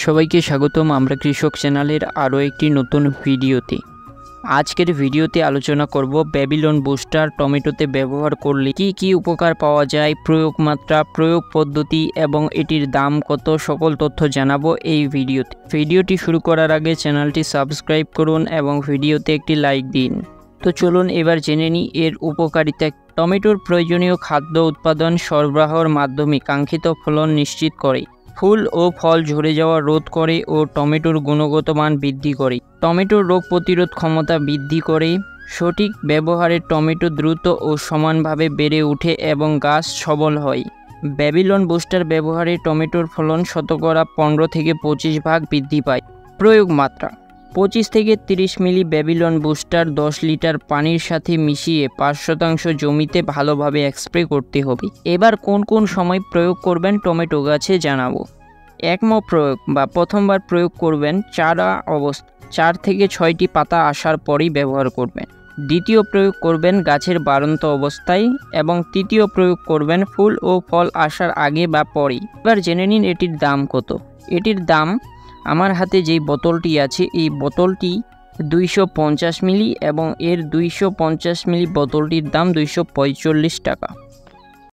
সবাইকে স্বাগতম আমরা কৃষক চ্যানেলের আরও একটি নতুন ভিডিওতে। আজকের ভিডিওতে আলোচনা করব ব্যাবিলন বুস্টার টমেটোতে ব্যবহার করলে কি কি উপকার পাওয়া যায়, প্রয়োগ মাত্রা, প্রয়োগ পদ্ধতি এবং এটির দাম কত, সকল তথ্য জানাবো এই ভিডিওতে। ভিডিওটি শুরু করার আগে চ্যানেলটি সাবস্ক্রাইব করুন এবং ভিডিওতে একটি লাইক দিন। তো চলুন এবার জেনে নিই এর উপকারিতা। টমেটোর প্রয়োজনীয় খাদ্য উৎপাদন সরবরাহের মাধ্যমে কাঙ্ক্ষিত ফলন নিশ্চিত করে, ফুল ও ফল ঝরে যাওয়া রোধ করে ও টমেটোর গুণগত মান বৃদ্ধি করে। টমেটোর রোগ প্রতিরোধ ক্ষমতা বৃদ্ধি করে। সঠিক ব্যবহারে টমেটো দ্রুত ও সমানভাবে বেড়ে ওঠে এবং গাছ সবল হয়। ব্যাবিলন বুস্টার ব্যবহারে টমেটোর ফলন শতকরা 15 থেকে 25 ভাগ বৃদ্ধি পায়। প্রয়োগ মাত্রা 25 থেকে 30 মিলি ব্যাবিলন বুস্টার 10 লিটার পানির সাথে মিশিয়ে 5% জমিতে ভালোভাবে স্প্রে করতে হবে। এবার কোন কোন সময় প্রয়োগ করবেন টমেটো গাছে জানাবো। একম প্রয়োগ বা প্রথমবার প্রয়োগ করবেন চারা অবস্থা 4 থেকে 6টি পাতা আসার পরই ব্যবহার করবেন। দ্বিতীয় প্রয়োগ করবেন গাছের বাড়ন্ত অবস্থায় এবং তৃতীয় প্রয়োগ করবেন ফুল ও ফল আসার আগে বা পরেই। এবার জেনে নিন এটির দাম কত। এটির দাম, আমার হাতে যেই বোতলটি আছে এই বোতলটি 250 মিলি এবং এর 250 মিলি বোতলটির দাম 245 টাকা।